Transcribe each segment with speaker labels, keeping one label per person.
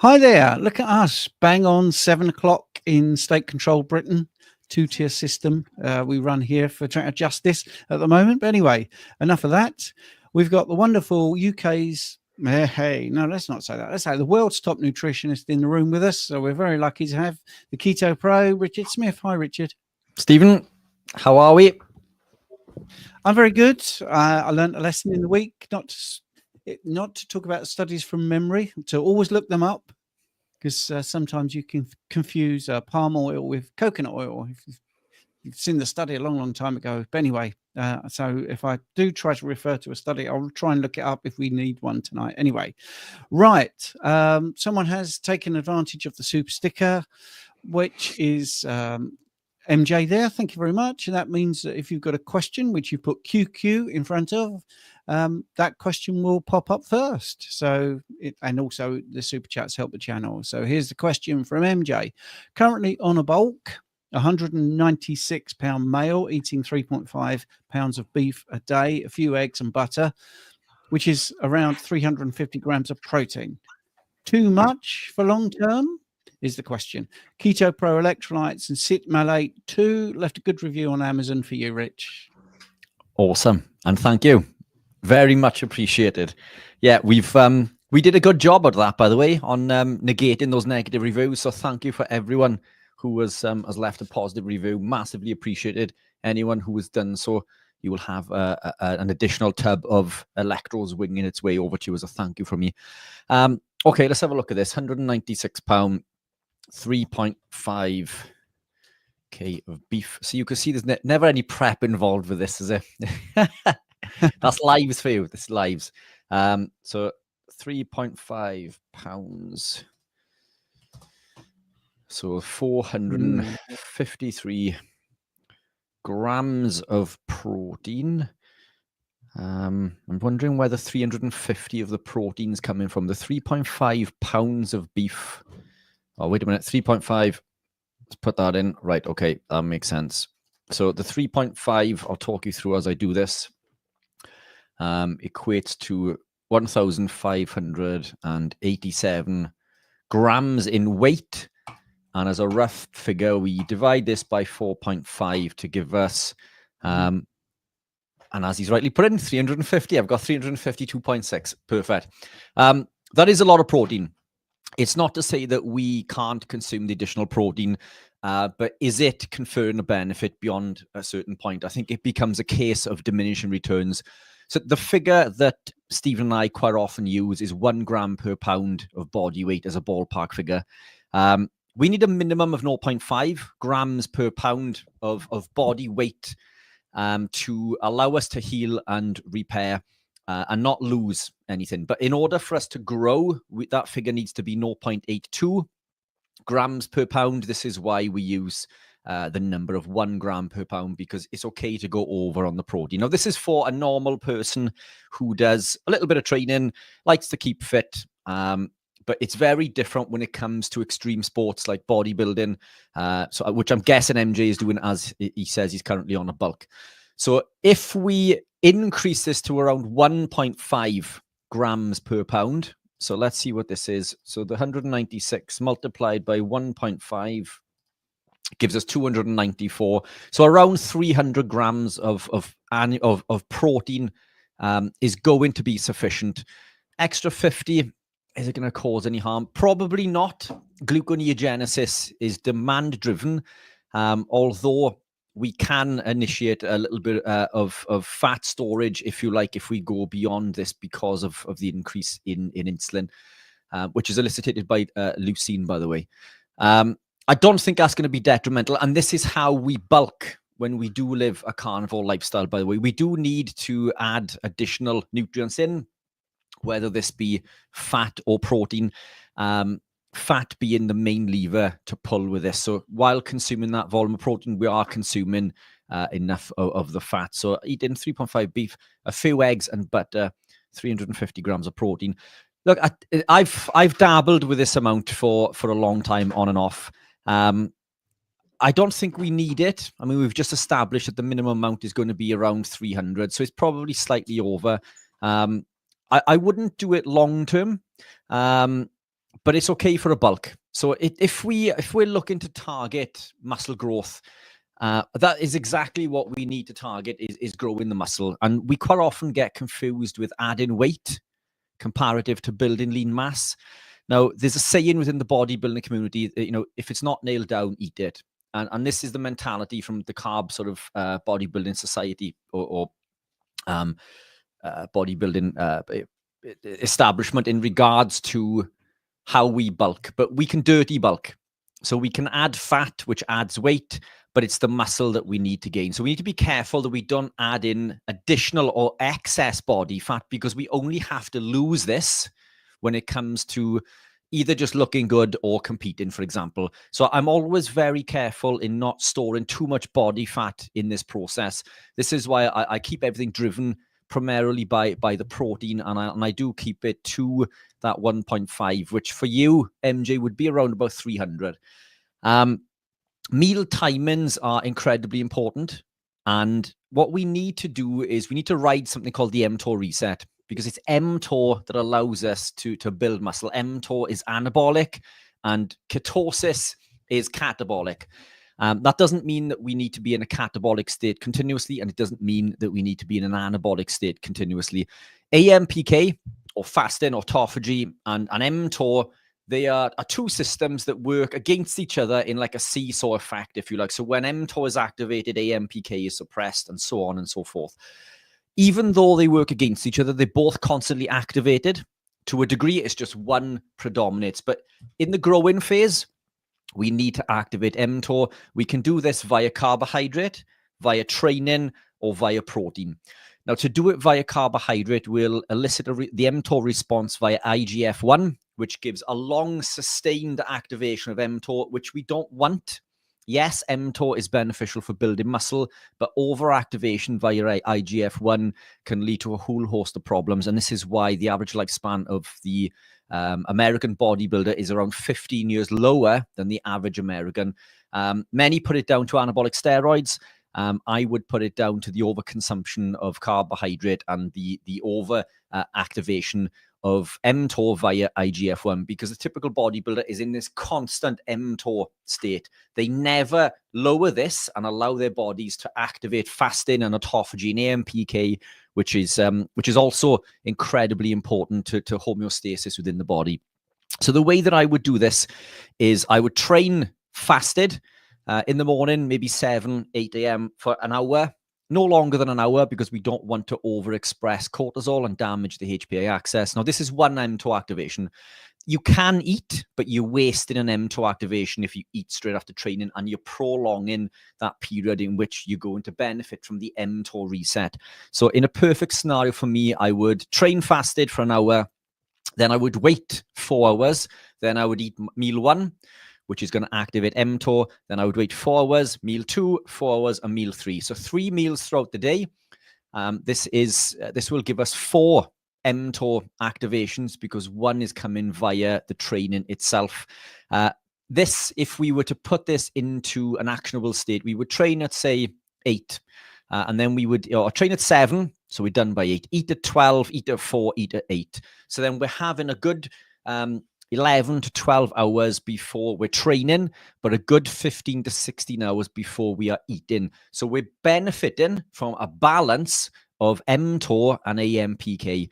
Speaker 1: Hi there. Look at us. Bang on 7 o'clock in state-controlled Britain. Two-tier system we run here for justice at the moment. But anyway, enough of that. We've got the wonderful UK's, hey, no, let's not say that. Let's say the world's top nutritionist in the room with us. So we're very lucky to have the Keto Pro, Richard Smith. Hi, Richard.
Speaker 2: Stephen, how are we?
Speaker 1: I'm very good. I learned a lesson in the week, not to talk about studies from memory, to always look them up, because sometimes you can confuse palm oil with coconut oil. You've seen the study a long time ago. But anyway, so if I do try to refer to a study, I'll try and look it up if we need one tonight. Anyway, right. Someone has taken advantage of the super sticker, which is MJ there. Thank you very much. And that means that if you've got a question, which you put QQ in front of, that question will pop up first. So, and also the super chats help the channel. So here's the question from MJ. Currently on a bulk, 196-pound male, eating 3.5 pounds of beef a day, a few eggs and butter, which is around 350 grams of protein. Too much for long term is the question. Keto Pro electrolytes and Sit Malate 2 left a good review on Amazon for you, Rich.
Speaker 2: Awesome. And thank you. Very much appreciated. Yeah, we did a good job of that, by the way, on negating those negative reviews. So thank you for everyone who has left a positive review. Massively appreciated. Anyone who has done so, you will have an additional tub of electrodes winging its way over to you as a thank you from me. Okay, let's have a look at this. 196 pound, 3.5 k of beef. So you can see there's never any prep involved with this, is it? That's lives for you. This is lives. So 3.5 pounds. So 453 grams of protein. I'm wondering whether 350 of the protein's coming from the 3.5 pounds of beef. Oh, wait a minute. 3.5. Let's put that in. Right. Okay. That makes sense. So the 3.5, I'll talk you through as I do this, equates to 1,587 grams in weight. And as a rough figure, we divide this by 4.5 to give us, and as he's rightly put in, 350. I've got 352.6. Perfect. That is a lot of protein. It's not to say that we can't consume the additional protein, but is it conferring a benefit beyond a certain point? I think it becomes a case of diminishing returns. So the figure that Stephen and I quite often use is 1 gram per pound of body weight as a ballpark figure. We need a minimum of 0.5 grams per pound of body weight to allow us to heal and repair and not lose anything. But in order for us to grow, that figure needs to be 0.82 grams per pound. This is why we use the number of 1 gram per pound, because it's okay to go over on the protein. Now, this is for a normal person who does a little bit of training, likes to keep fit, but it's very different when it comes to extreme sports like bodybuilding, which I'm guessing MJ is doing, as he says he's currently on a bulk. So if we increase this to around 1.5 grams per pound, so let's see what this is. So the 196 multiplied by 1.5 gives us 294. So around 300 grams of protein is going to be sufficient. Extra 50, is it going to cause any harm? Probably not. Gluconeogenesis is demand driven, although we can initiate a little bit of fat storage, if you like, if we go beyond this because of the increase in insulin, which is elicited by leucine, by the way. I don't think that's going to be detrimental. And this is how we bulk when we do live a carnivore lifestyle, by the way. We do need to add additional nutrients in, whether this be fat or protein. Fat being the main lever to pull with this. So while consuming that volume of protein, we are consuming enough of the fat. So eating 3.5 beef, a few eggs and butter, 350 grams of protein. Look, I've dabbled with this amount for a long time, on and off. I don't think we need it. I mean, we've just established that the minimum amount is going to be around 300. So it's probably slightly over. I wouldn't do it long term. but it's okay for a bulk. So if we're looking to target muscle growth, that is exactly what we need to target, is growing the muscle. And we quite often get confused with adding weight comparative to building lean mass. Now, there's a saying within the bodybuilding community, if it's not nailed down, eat it. And this is the mentality from the carb sort of bodybuilding society or bodybuilding establishment in regards to how we bulk. But we can dirty bulk. So we can add fat, which adds weight, but it's the muscle that we need to gain. So we need to be careful that we don't add in additional or excess body fat, because we only have to lose this when it comes to either just looking good or competing, for example. So I'm always very careful in not storing too much body fat in this process. This is why I keep everything driven primarily by the protein, and I do keep it to that 1.5, which for you, MJ, would be around about 300. Meal timings are incredibly important. And what we need to do is we need to ride something called the Mtor reset, because it's Mtor that allows us to build muscle. Mtor is anabolic and ketosis is catabolic. That doesn't mean that we need to be in a catabolic state continuously, and it doesn't mean that we need to be in an anabolic state continuously. AMPK, or fasting, autophagy, and Mtor, they are two systems that work against each other in like a seesaw effect, if you like. So when Mtor is activated, AMPK is suppressed, and so on and so forth. Even though they work against each other, they're both constantly activated. To a degree, it's just one predominates. But in the growing phase, we need to activate Mtor. We can do this via carbohydrate, via training, or via protein. Now, to do it via carbohydrate, we'll elicit the Mtor response via IGF-1, which gives a long, sustained activation of Mtor, which we don't want. Yes, Mtor is beneficial for building muscle, but overactivation via IGF-1 can lead to a whole host of problems. And this is why the average lifespan of the American bodybuilder is around 15 years lower than the average American. Many put it down to anabolic steroids. I would put it down to the overconsumption of carbohydrate and the over activation of Mtor via IGF-1, because the typical bodybuilder is in this constant Mtor state. They never lower this and allow their bodies to activate fasting and autophagy and AMPK, which is also incredibly important to homeostasis within the body. So the way that I would do this is I would train fasted in the morning, maybe 7, 8 a.m. for an hour. No longer than an hour, because we don't want to overexpress cortisol and damage the HPA axis. Now, this is one Mtor activation. You can eat, but you're wasting an Mtor activation if you eat straight after training, and you're prolonging that period in which you're going to benefit from the Mtor reset. So in a perfect scenario for me, I would train fasted for an hour, then I would wait 4 hours, then I would eat meal 1, which is going to activate Mtor. Then I would wait 4 hours, meal 2, 4 hours, and meal 3. So 3 meals throughout the day. This will give us 4 Mtor activations, because 1 is coming via the training itself. This, if we were to put this into an actionable state, we would train at, say, 8. And then we would train at 7. So we're done by 8. Eat at 12, eat at 4, eat at 8. So then we're having a good 11 to 12 hours before we're training, but a good 15 to 16 hours before we are eating. So we're benefiting from a balance of Mtor and AMPK.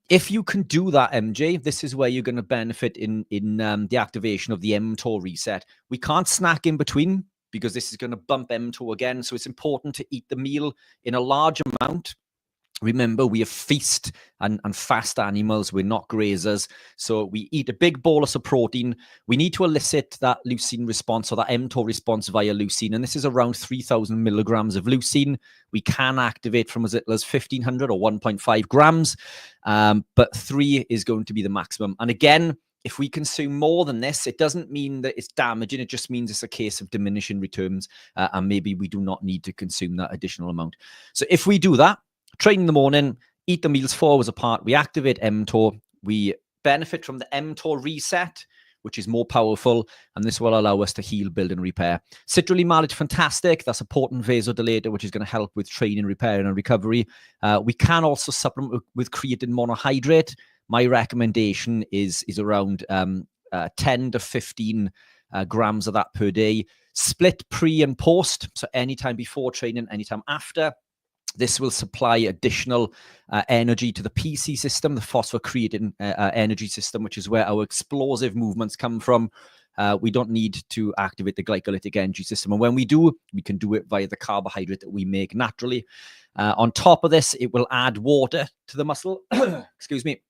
Speaker 2: If you can do that, MJ, this is where you're going to benefit in the activation of the Mtor reset. We can't snack in between, because this is going to bump Mtor again. So it's important to eat the meal in a large amount. Remember, we are feast and fast animals. We're not grazers. So we eat a big bolus of protein. We need to elicit that leucine response, or that Mtor response, via leucine. And this is around 3,000 milligrams of leucine. We can activate from as little as 1,500 or 1.5 grams. But 3 is going to be the maximum. And again, if we consume more than this, it doesn't mean that it's damaging. It just means it's a case of diminishing returns. And maybe we do not need to consume that additional amount. So if we do that, train in the morning, eat the meals 4 hours apart, we activate Mtor, we benefit from the Mtor reset, which is more powerful, and this will allow us to heal, build, and repair. Citrulline is fantastic. That's a potent vasodilator, which is going to help with training, repair, and recovery. We can also supplement with creatine monohydrate, my recommendation is around 10 to 15 grams of that per day, split pre and post. So anytime before training, anytime after. This will supply additional energy to the PC system, the phosphocreatine energy system, which is where our explosive movements come from. We don't need to activate the glycolytic energy system. And when we do, we can do it via the carbohydrate that we make naturally. On top of this, it will add water to the muscle. Excuse me.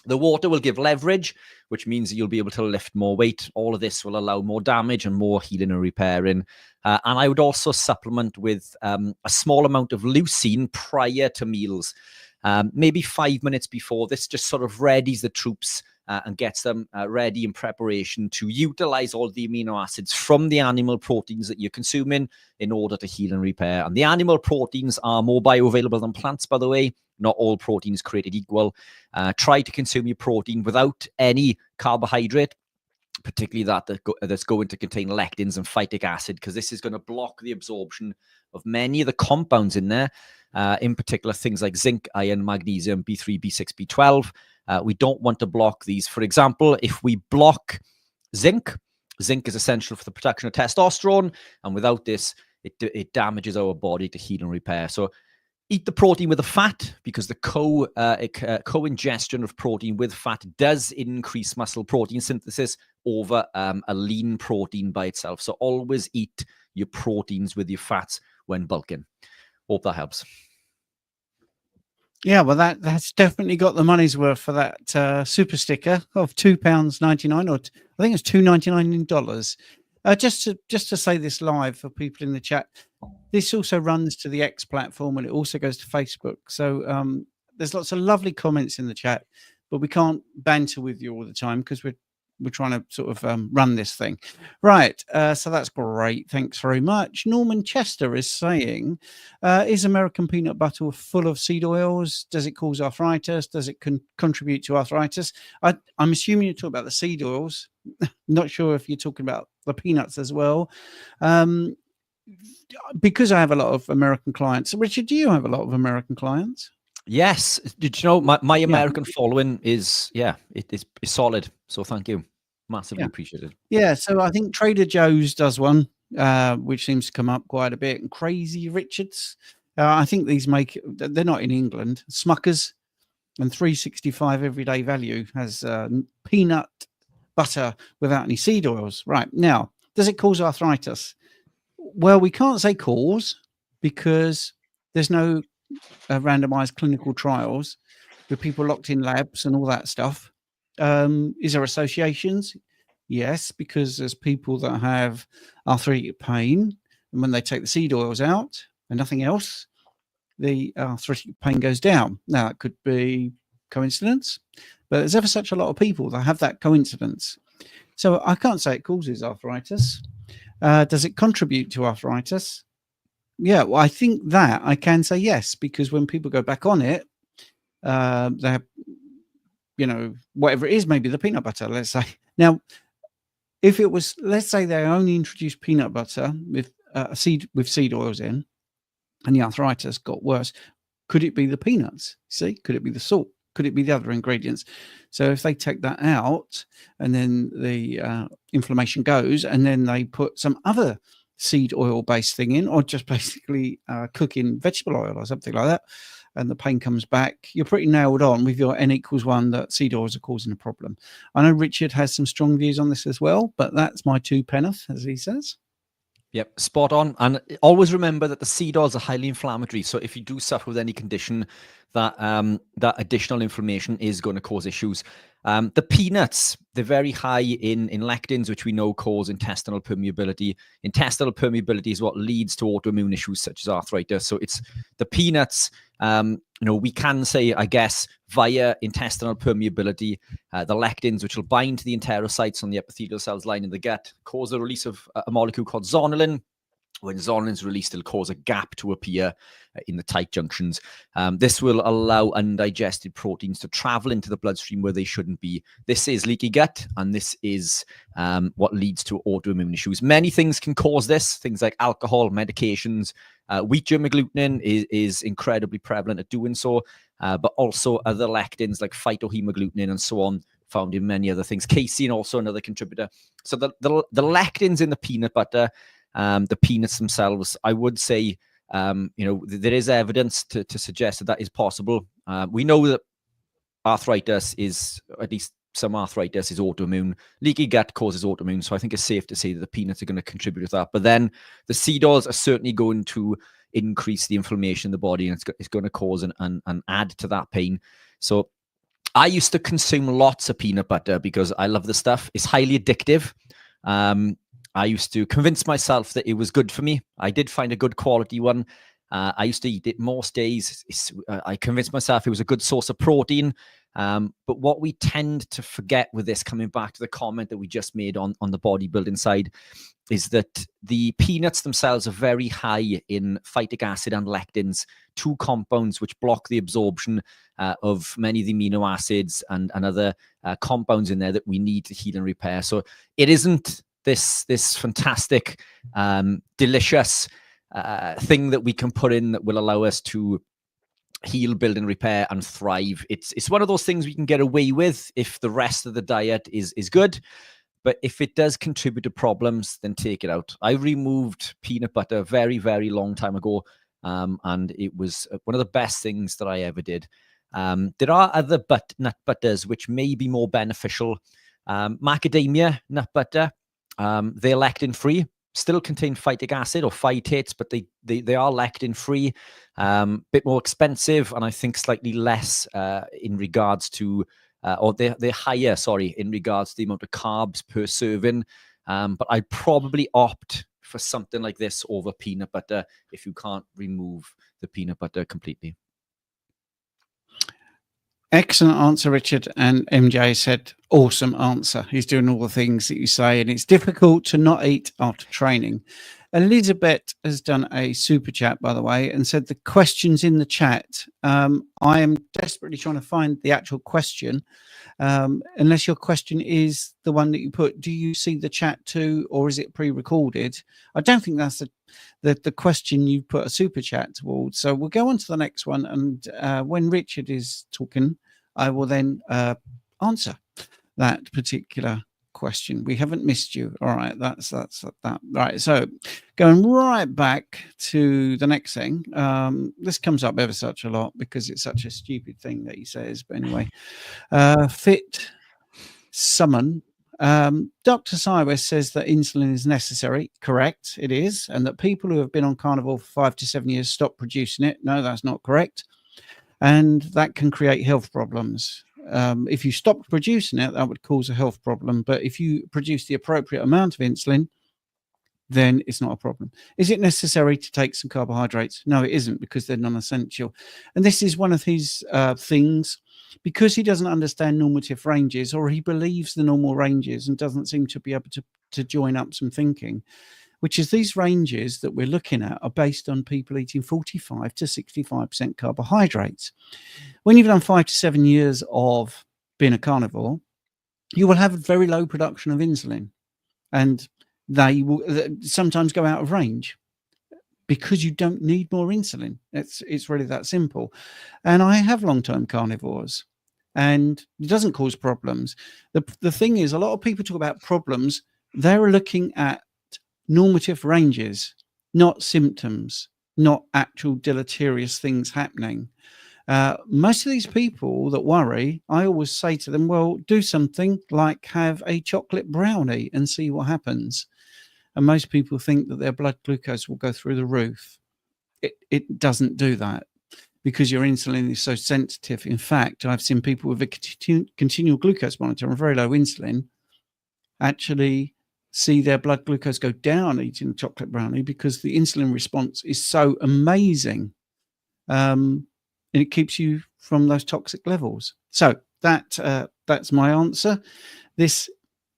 Speaker 2: The water will give leverage, which means that you'll be able to lift more weight. All of this will allow more damage and more healing and repairing. And I would also supplement with a small amount of leucine prior to meals, maybe 5 minutes before. This just sort of readies the troops and gets them ready in preparation to utilize all the amino acids from the animal proteins that you're consuming in order to heal and repair. And the animal proteins are more bioavailable than plants, by the way. Not all proteins created equal. Try to consume your protein without any carbohydrate, particularly that's going to contain lectins and phytic acid, because this is going to block the absorption of many of the compounds in there, in particular things like zinc, iron, magnesium, B3, B6, B12. We don't want to block these. For example, if we block zinc is essential for the production of testosterone, and without this, it damages our body to heal and repair. So eat the protein with the fat, because the co-ingestion of protein with fat does increase muscle protein synthesis over a lean protein by itself. So always eat your proteins with your fats when bulking. Hope that helps.
Speaker 1: Yeah, well, that's definitely got the money's worth for that super sticker of £2.99, or I think it's $2.99 in dollars. Just to say this live for people in the chat, this also runs to the X platform, and it also goes to Facebook. So there's lots of lovely comments in the chat, but we can't banter with you all the time because we're trying to sort of run this thing. Right, so that's great. Thanks very much. Norman Chester is saying, is American peanut butter full of seed oils? Does it cause arthritis? Does it contribute to arthritis? I'm assuming you're talking about the seed oils. Not sure if you're talking about the peanuts as well. Because I have a lot of American clients. Richard, do you have a lot of American clients?
Speaker 2: Yes. Did you know my American following is, it's solid. So thank you. Massively appreciated.
Speaker 1: Yeah. So I think Trader Joe's does one, which seems to come up quite a bit. And Crazy Richards. I think they're not in England. Smuckers and 365 Everyday Value has peanut butter without any seed oils. Right. Now, does it cause arthritis? Well, we can't say cause because there's no randomized clinical trials with people locked in labs and all that stuff. Is there associations? Yes, because there's people that have arthritic pain, and when they take the seed oils out and nothing else, the arthritic pain goes down. Now, it could be coincidence, but there's ever such a lot of people that have that coincidence. So I can't say it causes arthritis. Does it contribute to arthritis? Yeah, well, I think that I can say yes, because when people go back on it, they have, whatever it is, maybe the peanut butter, let's say. Now, if it was, let's say they only introduced peanut butter with seed oils in, and the arthritis got worse, could it be the peanuts? See, could it be the salt? Could it be the other ingredients? So if they take that out and then the inflammation goes, and then they put some other seed oil based thing in, or just basically cooking vegetable oil or something like that, and the pain comes back, you're pretty nailed on with your N=1 that seed oils are causing a problem. I know Richard has some strong views on this as well, but that's my 2 penneth, as he says.
Speaker 2: Yep, spot on. And always remember that the seed oils are highly inflammatory. So if you do suffer with any condition, that additional inflammation is going to cause issues. The peanuts, they're very high in lectins, which we know cause intestinal permeability. Intestinal permeability is what leads to autoimmune issues such as arthritis. So it's the peanuts. We can say, I guess, via intestinal permeability, the lectins, which will bind to the enterocytes on the epithelial cells lining the gut, cause the release of a molecule called zonulin. When zonulin is released, it'll cause a gap to appear in the tight junctions. This will allow undigested proteins to travel into the bloodstream where they shouldn't be. This is leaky gut, and this is what leads to autoimmune issues. Many things can cause this, things like alcohol, medications. Wheat germ agglutinin is incredibly prevalent at doing so. but also other lectins like phytohemagglutinin and so on, found in many other things. Casein also another contributor. So the lectins in the peanut butter, the peanuts themselves, I would say, there is evidence to suggest that is possible. We know that arthritis is, at least some arthritis is autoimmune. Leaky gut causes autoimmune. So I think it's safe to say that the peanuts are going to contribute to that. But then the seed oils are certainly going to increase the inflammation in the body, and it's going to cause and add to that pain. So I used to consume lots of peanut butter because I love the stuff. It's highly addictive. I used to convince myself that it was good for me. I did find a good quality one. I used to eat it most days. I convinced myself it was a good source of protein. But what we tend to forget with this, coming back to the comment that we just made on the bodybuilding side, is that the peanuts themselves are very high in phytic acid and lectins, two compounds which block the absorption of many of the amino acids and other compounds in there that we need to heal and repair. So it isn't this fantastic, delicious thing that we can put in that will allow us to heal, build, and repair and thrive. It's one of those things we can get away with if the rest of the diet is good. But if it does contribute to problems, then take it out. I removed peanut butter a very, very long time ago, and it was one of the best things that I ever did. There are other nut butters which may be more beneficial. Macadamia nut butter, they're lectin-free, still contain phytic acid or phytates, but they are lectin-free, bit more expensive, and I think slightly less in regards to or they're higher, in regards to the amount of carbs per serving. But I'd probably opt for something like this over peanut butter if you can't remove the peanut butter completely.
Speaker 1: Excellent answer, Richard. And MJ said, awesome answer. He's doing all the things that you say, and it's difficult to not eat after training. Elizabeth has done a super chat, by the way, and said the questions in the chat. I am desperately trying to find the actual question. Unless your question is the one that you put, do you see the chat too, or is it pre-recorded? I don't think that's the question you put a super chat towards. So we'll go on to the next one. And when Richard is talking, I will then answer that particular question. We haven't missed you. All right, that's that. Right, so going right back to the next thing. This comes up ever such a lot because it's such a stupid thing that he says. But anyway, fit summon. Dr. Cywes says that insulin is necessary. Correct, it is, and that people who have been on carnivore for 5 to 7 years stop producing it. No, that's not correct, and that can create health problems. If you stopped producing it, that would cause a health problem. But if you produce the appropriate amount of insulin, then it's not a problem. Is it necessary to take some carbohydrates? No, it isn't, because they're non-essential. And this is one of his things, because he doesn't understand normative ranges, or he believes the normal ranges and doesn't seem to be able to join up some thinking, which is these ranges that we're looking at are based on people eating 45 to 65% carbohydrates. When you've done 5 to 7 years of being a carnivore, you will have a very low production of insulin, and they will sometimes go out of range because you don't need more insulin. It's really that simple. And I have long-term carnivores, and it doesn't cause problems. The thing is, a lot of people talk about problems. They're looking at normative ranges, not symptoms, not actual deleterious things happening. Most of these people that worry, I always say to them, well, do something like have a chocolate brownie and see what happens. And most people think that their blood glucose will go through the roof. It doesn't do that, because your insulin is so sensitive. In fact, I've seen people with a continual glucose monitor and very low insulin actually see their blood glucose go down eating a chocolate brownie, because the insulin response is so amazing. And it keeps you from those toxic levels. So that's my answer. This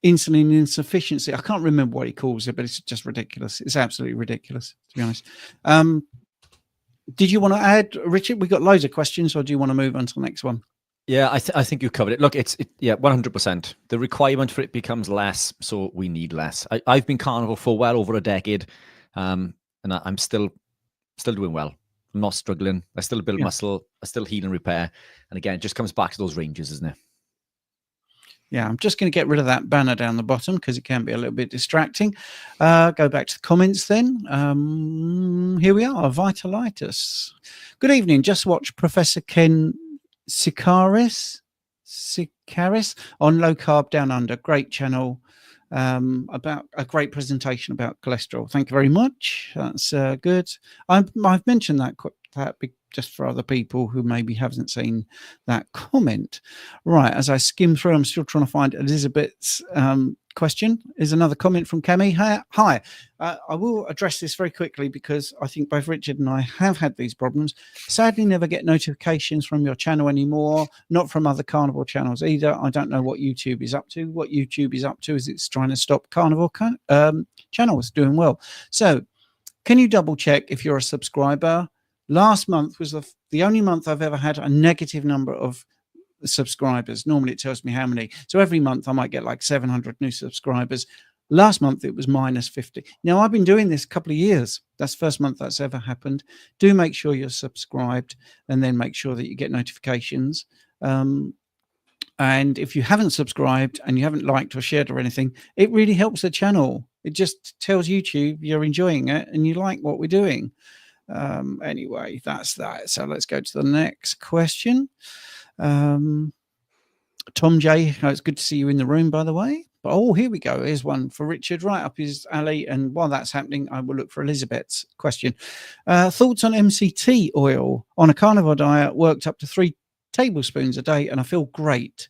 Speaker 1: insulin insufficiency, I can't remember what he calls it, but it's just ridiculous. It's absolutely ridiculous, to be honest. Did you want to add, Richard? We've got loads of questions, or do you want to move on to the next one?
Speaker 2: Yeah, I think you covered it. Look, it's 100%. The requirement for it becomes less, so we need less. I've been carnivore for well over a decade, and I'm still doing well. I'm not struggling. I still build muscle. I still heal and repair. And again, it just comes back to those ranges, isn't it?
Speaker 1: Yeah, I'm just going to get rid of that banner down the bottom because it can be a little bit distracting. Go back to the comments then. Here we are, Vitalitis. Good evening. Just watched Professor Ken Sikaris on Low Carb Down Under. Great channel. About a great presentation about cholesterol. Thank you very much. That's good. I've mentioned that just for other people who maybe haven't seen that comment. Right, as I skim through, I'm still trying to find Elizabeth's question. Is another comment from Kemi. Hi. I will address this very quickly because I think both Richard and I have had these problems. Sadly, never get notifications from your channel anymore, not from other carnivore channels either. I don't know what YouTube is up to. What YouTube is up to is it's trying to stop carnivore channels doing well. So can you double check if you're a subscriber? Last month was the only month I've ever had a negative number of subscribers. Normally it tells me how many. So every month I might get like 700 new subscribers. Last month it was minus 50. Now I've been doing this a couple of years. That's the first month that's ever happened. Do make sure you're subscribed and then make sure that you get notifications. And if you haven't subscribed and you haven't liked or shared or anything, it really helps the channel. It just tells YouTube you're enjoying it and you like what we're doing. Anyway, that's that. So let's go to the next question. Tom J, it's good to see you in the room, by the way. But oh, here we go. Here's one for Richard, right up his alley. And while that's happening, I will look for Elizabeth's question. Thoughts on MCT oil on a carnivore diet? Worked up to 3 tablespoons a day, and I feel great.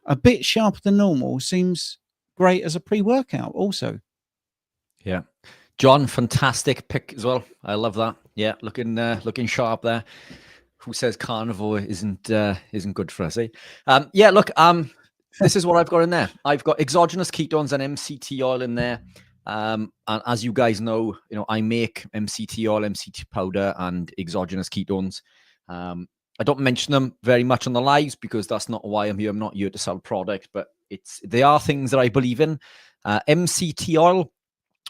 Speaker 1: A bit sharper than normal. Seems great as a pre-workout also.
Speaker 2: Yeah. John, fantastic pick as well. I love that. Yeah, looking sharp there. Who says carnivore isn't good for us, eh? Yeah, look, this is what I've got in there. I've got exogenous ketones and MCT oil in there. And as you guys know, I make MCT oil, MCT powder, and exogenous ketones. I don't mention them very much on the lives because that's not why I'm here. I'm not here to sell product, but they are things that I believe in. MCT oil,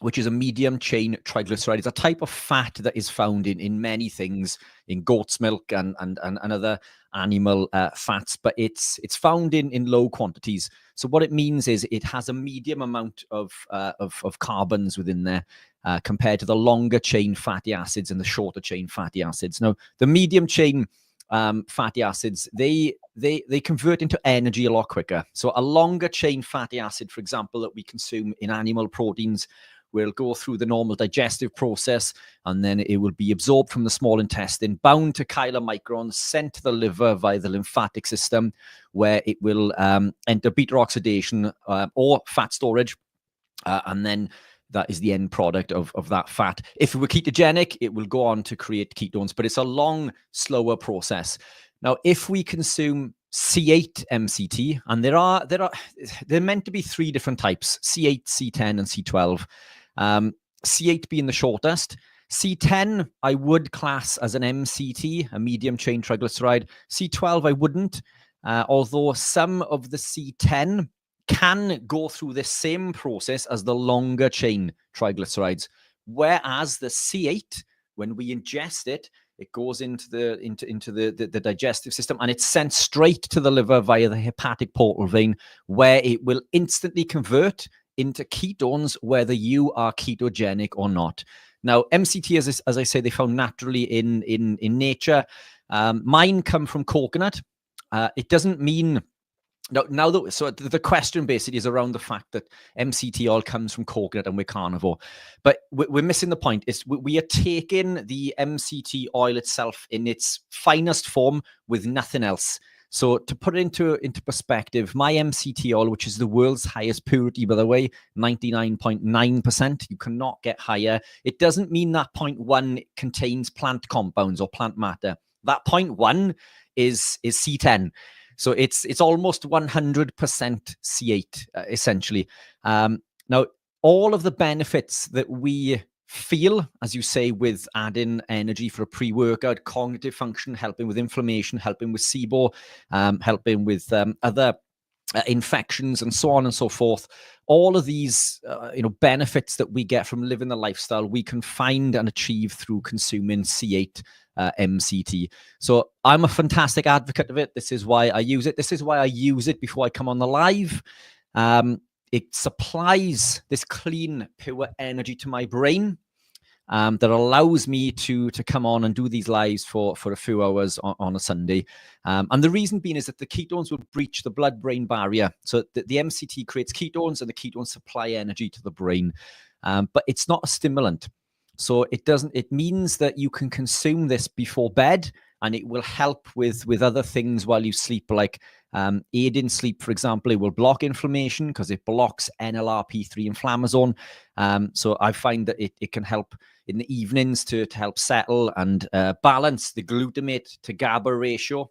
Speaker 2: which is a medium chain triglyceride, is a type of fat that is found in many things, in goat's milk and other animal fats, but it's found in low quantities. So what it means is it has a medium amount of carbons within there compared to the longer chain fatty acids and the shorter chain fatty acids. Now, the medium chain fatty acids, they convert into energy a lot quicker. So a longer chain fatty acid, for example, that we consume in animal proteins, will go through the normal digestive process, and then it will be absorbed from the small intestine, bound to chylomicrons, sent to the liver via the lymphatic system, where it will enter beta oxidation or fat storage, and then that is the end product of that fat. If it were ketogenic, it will go on to create ketones, but it's a long, slower process. Now, if we consume C8 MCT, and they're meant to be 3 different types: C8, C10, and C12. C8 being the shortest. C10 I would class as an MCT, a medium chain triglyceride. C12 I wouldn't, although some of the C10 can go through the same process as the longer chain triglycerides, whereas the C8, when we ingest it, it goes into the digestive system and it's sent straight to the liver via the hepatic portal vein, where it will instantly convert into ketones, whether you are ketogenic or not. Now, MCT, as I say, they found naturally in nature. Mine come from coconut. It doesn't mean so the question basically is around the fact that MCT oil comes from coconut and we're carnivore, but we're missing the point. Is we are taking the MCT oil itself in its finest form with nothing else. So to put it into perspective, my MCT oil, which is the world's highest purity, by the way, 99.9%, you cannot get higher. It doesn't mean that 0.1 contains plant compounds or plant matter. That 0.1 is C10. So it's almost 100% C8, essentially. Now, all of the benefits that we feel, as you say, with adding energy for a pre-workout, cognitive function, helping with inflammation, helping with SIBO, helping with other infections and so on and so forth. All of these benefits that we get from living the lifestyle, we can find and achieve through consuming C8 MCT. So I'm a fantastic advocate of it. This is why I use it. This is why I use it before I come on the live. It supplies this clean, pure energy to my brain that allows me to come on and do these lives for a few hours on a Sunday. And the reason being is that the ketones will breach the blood-brain barrier. So the MCT creates ketones, and the ketones supply energy to the brain. But it's not a stimulant. So it means that you can consume this before bed, and it will help with other things while you sleep, like aid in sleep, for example. It will block inflammation because it blocks NLRP3 inflammasome. So I find that it can help in the evenings to help settle and balance the glutamate to GABA ratio,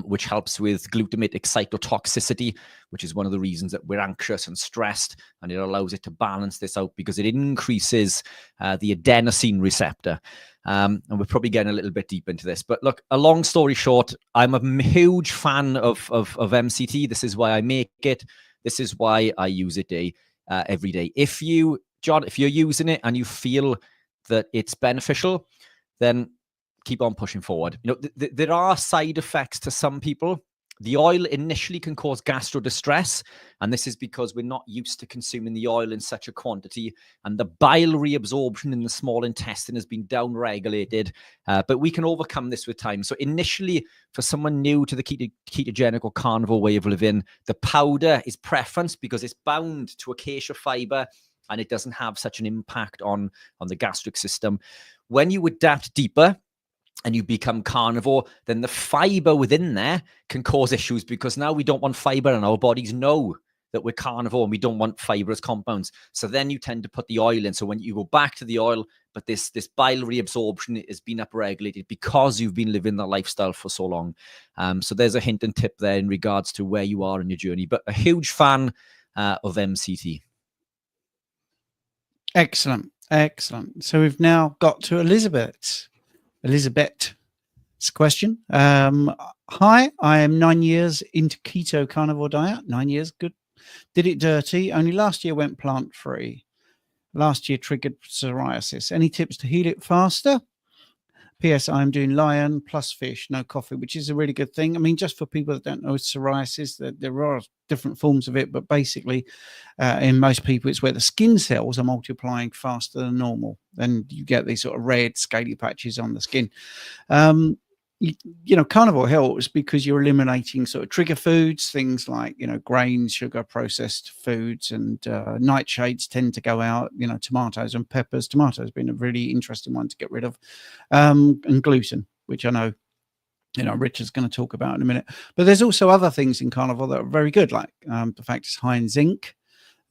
Speaker 2: which helps with glutamate excitotoxicity, which is one of the reasons that we're anxious and stressed, and it allows it to balance this out because it increases the adenosine receptor. And we're probably getting a little bit deep into this. But look, a long story short, I'm a huge fan of MCT. This is why I make it. This is why I use it every day. If you're using it and you feel that it's beneficial, then keep on pushing forward. There are side effects to some people. The oil initially can cause gastro distress, and this is because we're not used to consuming the oil in such a quantity, and the bile reabsorption in the small intestine has been downregulated, but we can overcome this with time. So initially, for someone new to the ketogenic or carnivore way of living, the powder is preference because it's bound to acacia fiber, and it doesn't have such an impact on the gastric system. When you adapt deeper and you become carnivore, then the fiber within there can cause issues because now we don't want fiber, and our bodies know that we're carnivore and we don't want fibrous compounds. So then you tend to put the oil in. So when you go back to the oil, but this bile reabsorption has been upregulated because you've been living that lifestyle for so long. So there's a hint and tip there in regards to where you are in your journey. But a huge fan of MCT.
Speaker 1: Excellent. So we've now got to Elizabeth's question. Hi, I am 9 years into keto carnivore diet. 9 years, good. Did it dirty. Only last year went plant-free. Last year triggered psoriasis. Any tips to heal it faster? P.S. I'm doing lion plus fish, no coffee, which is a really good thing. I mean, just for people that don't know psoriasis, that there are different forms of it, but basically, in most people, it's where the skin cells are multiplying faster than normal. Then you get these sort of red, scaly patches on the skin. Carnivore helps because you're eliminating sort of trigger foods, things like, grains, sugar, processed foods, and nightshades tend to go out, tomatoes and peppers. Tomatoes being a really interesting one to get rid of, and gluten, which I know, Richard's going to talk about in a minute. But there's also other things in carnivore that are very good, like the fact it's high in zinc.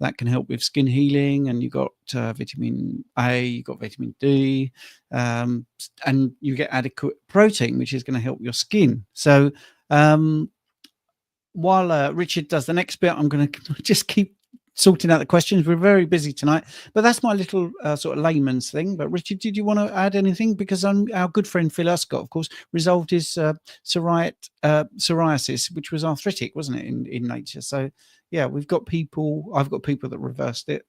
Speaker 1: That can help with skin healing, and you got vitamin A, you got vitamin D, and you get adequate protein, which is going to help your skin. So while Richard does the next bit, I'm going to just keep sorting out the questions. We're very busy tonight, but that's my little sort of layman's thing. But Richard, did you want to add anything? Because our good friend Phil Uscott, of course, resolved his psoriasis, which was arthritic, wasn't it, in nature? So yeah, I've got people that reversed it.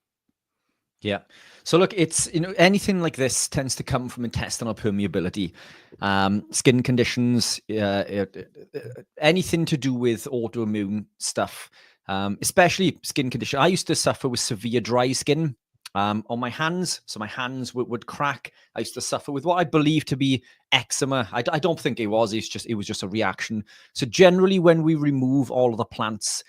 Speaker 2: Yeah. So look, it's, anything like this tends to come from intestinal permeability, skin conditions, anything to do with autoimmune stuff, especially skin condition. I used to suffer with severe dry skin on my hands. So my hands would crack. I used to suffer with what I believe to be eczema. I don't think it was. It was just a reaction. So generally, when we remove all of the plants,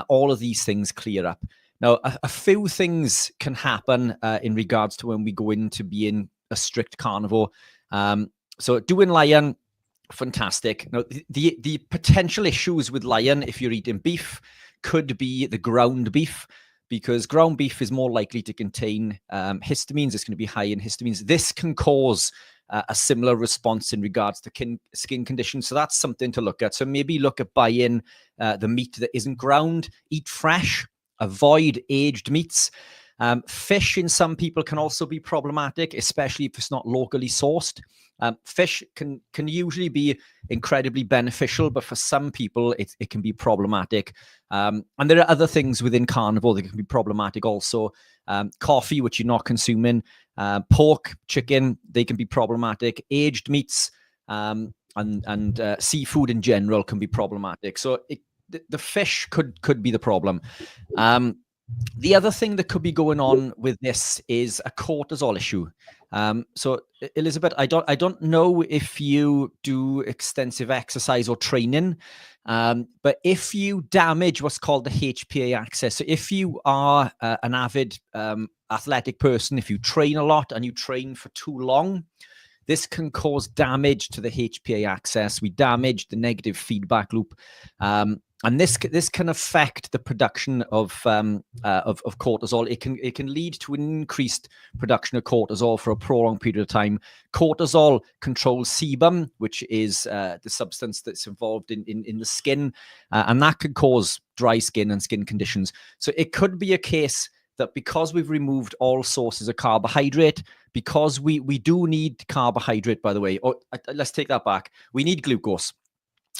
Speaker 2: all of these things clear up. Now, a few things can happen in regards to when we go into being a strict carnivore. So doing lion, fantastic. Now, the potential issues with lion, if you're eating beef, could be the ground beef, because ground beef is more likely to contain histamines. It's going to be high in histamines. This can cause a similar response in regards to skin conditions. So that's something to look at. So maybe look at buying the meat that isn't ground, eat fresh, avoid aged meats. Fish in some people can also be problematic, especially if it's not locally sourced. Fish can usually be incredibly beneficial, but for some people, it can be problematic. And there are other things within carnivore that can be problematic also. Coffee, which you're not consuming, pork, chicken, they can be problematic. Aged meats and seafood in general can be problematic. So the fish could be the problem. The other thing that could be going on with this is a cortisol issue. So Elizabeth, I don't know if you do extensive exercise or training, but if you damage what's called the HPA axis, so if you are an avid athletic person, if you train a lot and you train for too long, this can cause damage to the HPA axis. We damage the negative feedback loop. And this can affect the production of cortisol. It can lead to an increased production of cortisol for a prolonged period of time. Cortisol controls sebum, which is the substance that's involved in the skin, and that could cause dry skin and skin conditions. So it could be a case that because we've removed all sources of carbohydrate, because we do need carbohydrate, by the way, or let's take that back. We need glucose,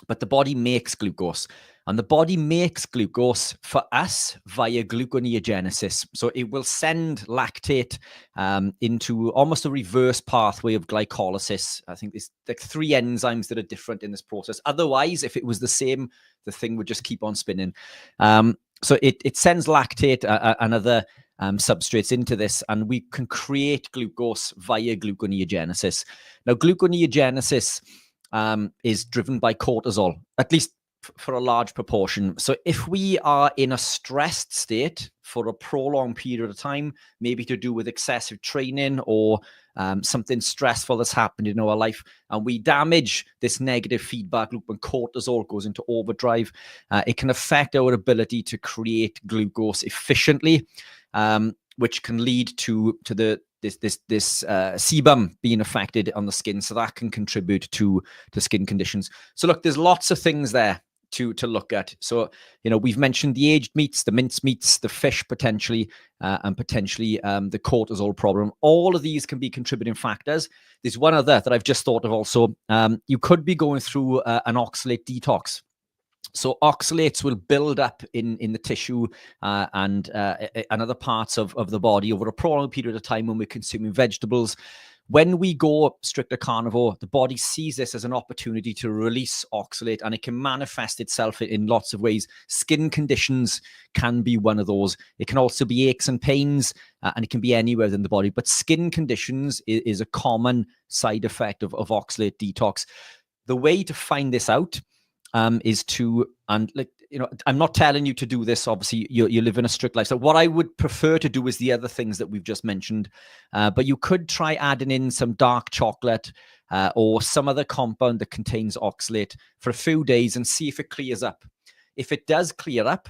Speaker 2: but the body makes glucose. And the body makes glucose for us via gluconeogenesis. So it will send lactate into almost a reverse pathway of glycolysis. I think there's like 3 enzymes that are different in this process. Otherwise, if it was the same, the thing would just keep on spinning. So it sends lactate and other substrates into this, and we can create glucose via gluconeogenesis. Now, gluconeogenesis is driven by cortisol, at least for a large proportion. So if we are in a stressed state for a prolonged period of time, maybe to do with excessive training or something stressful that's happened in our life, and we damage this negative feedback loop and cortisol goes into overdrive, it can affect our ability to create glucose efficiently, which can lead to this sebum being affected on the skin. So that can contribute to skin conditions. So look, there's lots of things there to look at. So, we've mentioned the aged meats, the mince meats, the fish potentially, and potentially the cortisol problem. All of these can be contributing factors. There's one other that I've just thought of also. You could be going through an oxalate detox. So oxalates will build up in the tissue and other parts of the body over a prolonged period of time when we're consuming vegetables. When we go stricter carnivore, the body sees this as an opportunity to release oxalate, and it can manifest itself in lots of ways. Skin conditions can be one of those. It can also be aches and pains, and it can be anywhere in the body. But skin conditions is a common side effect of oxalate detox. The way to find this out is to, and I'm not telling you to do this. Obviously, you live in a strict life. So what I would prefer to do is the other things that we've just mentioned. But you could try adding in some dark chocolate or some other compound that contains oxalate for a few days and see if it clears up. If it does clear up,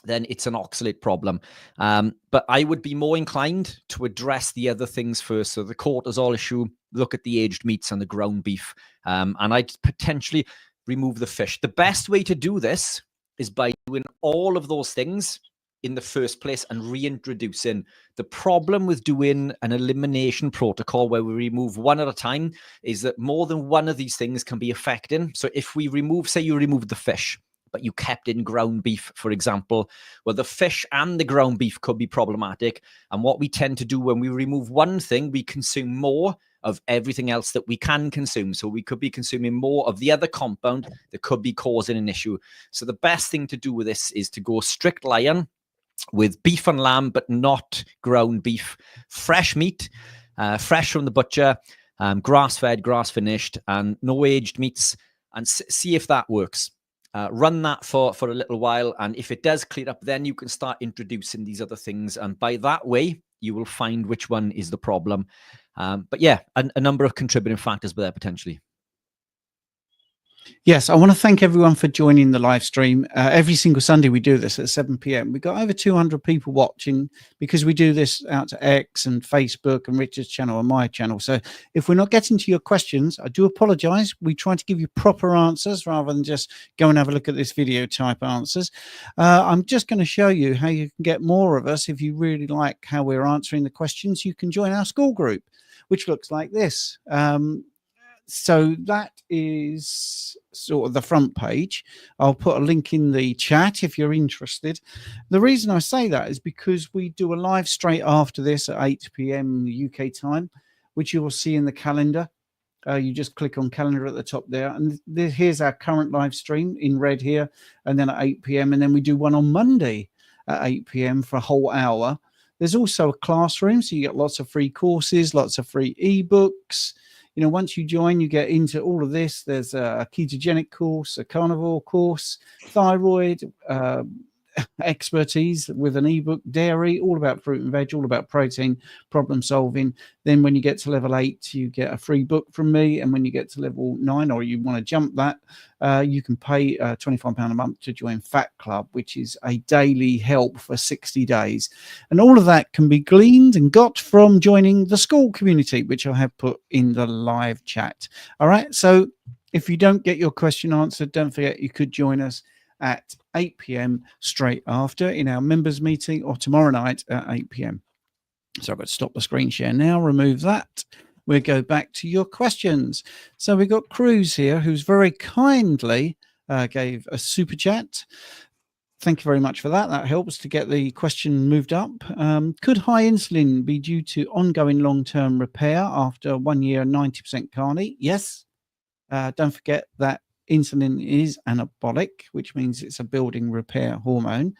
Speaker 2: then it's an oxalate problem. But I would be more inclined to address the other things first. So the cortisol issue, look at the aged meats and the ground beef. And I'd potentially remove the fish. The best way to do this is by doing all of those things in the first place and reintroducing. The problem with doing an elimination protocol where we remove one at a time is that more than one of these things can be affecting. So if we remove, say you removed the fish, but you kept in ground beef, for example, well, the fish and the ground beef could be problematic. And what we tend to do when we remove one thing, we consume more of everything else that we can consume. So we could be consuming more of the other compound that could be causing an issue. So the best thing to do with this is to go strict lion with beef and lamb, but not ground beef, fresh meat, fresh from the butcher, grass-fed, grass-finished, and no aged meats, and see if that works. Run that for a little while, and if it does clear up, then you can start introducing these other things, and by that way, you will find which one is the problem. But yeah, a number of contributing factors there potentially.
Speaker 1: Yes, I want to thank everyone for joining the live stream. Every single Sunday we do this at 7 p.m. We've got over 200 people watching because we do this out to X and Facebook and Richard's channel and my channel. So if we're not getting to your questions, I do apologize. We try to give you proper answers rather than just go and have a look at this video type answers. I'm just going to show you how you can get more of us. If you really like how we're answering the questions, you can join our school group, which looks like this. So that is sort of the front page. I'll put a link in the chat if you're interested. The reason I say that is because we do a live straight after this at 8 p.m. UK time, which you will see in the calendar. You just click on calendar at the top there, and here's our current live stream in red here, and then at 8 p.m. and then we do one on Monday at 8 p.m. for a whole hour. There's also a classroom, so you get lots of free courses, lots of free ebooks. You know, once you join, you get into all of this. There's a ketogenic course, a carnivore course, thyroid, expertise with an ebook, dairy, all about fruit and veg, all about protein, problem solving. Then when you get to level 8, you get a free book from me. And when you get to level 9, or you want to jump that, you can pay £25 a month to join Fat Club, which is a daily help for 60 days. And all of that can be gleaned and got from joining the school community, which I have put in the live chat. All right. So if you don't get your question answered, don't forget you could join us at 8 p.m. straight after in our members meeting, or tomorrow night at 8 p.m. So I've got to stop the screen share now, remove that. We'll go back to your questions. So we've got Cruz here, who's very kindly gave a super chat. Thank you very much for that. That helps to get the question moved up. Could high insulin be due to ongoing long-term repair after 1 year, 90% carny? Yes. Don't forget that insulin is anabolic, which means it's a building repair hormone.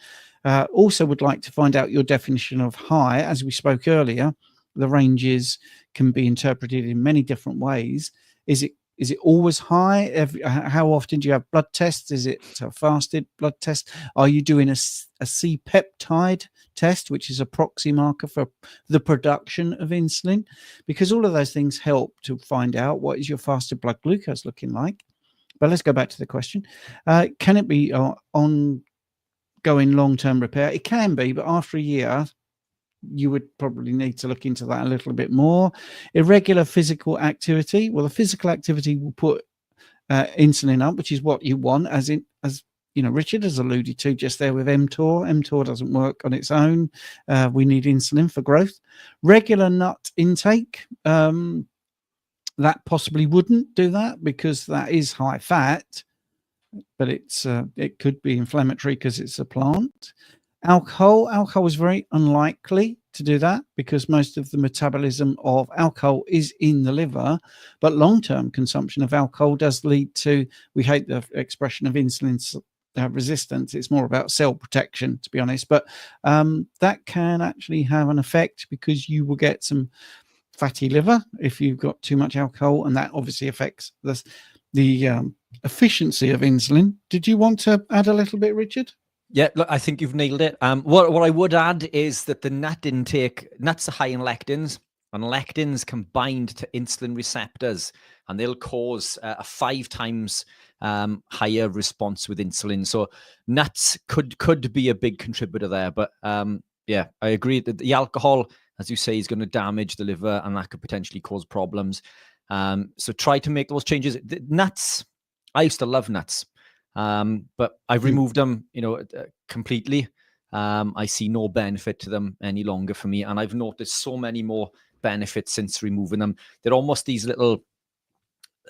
Speaker 1: Also would like to find out your definition of high. As we spoke earlier, the ranges can be interpreted in many different ways. Is it always high? How often do you have blood tests? Is it a fasted blood test? Are you doing a C-peptide test, which is a proxy marker for the production of insulin? Because all of those things help to find out what is your fasted blood glucose looking like. But let's go back to the question. Can it be ongoing long-term repair? It can be, but after a year, you would probably need to look into that a little bit more. Irregular physical activity. Well, the physical activity will put insulin up, which is what you want, as you know, Richard has alluded to just there with Mtor. Mtor doesn't work on its own. We need insulin for growth. Regular nut intake. That possibly wouldn't do that because that is high fat, but it could be inflammatory because it's a plant. Alcohol is very unlikely to do that because most of the metabolism of alcohol is in the liver, but long-term consumption of alcohol does lead to, we hate the expression of insulin resistance. It's more about cell protection, to be honest, but that can actually have an effect because you will get some fatty liver if you've got too much alcohol, and that obviously affects the efficiency of insulin. Did you want to add a little bit, Richard?
Speaker 2: Yeah, look, I think you've nailed it. What I would add is that the nut intake, nuts are high in lectins, and lectins can bind to insulin receptors, and they'll cause a 5 times higher response with insulin. So nuts could be a big contributor there. But yeah, I agree that the alcohol, as you say, is going to damage the liver, and that could potentially cause problems. So try to make those changes. The nuts, I used to love nuts. But I've removed them, completely. I see no benefit to them any longer for me. And I've noticed so many more benefits since removing them. They're almost these little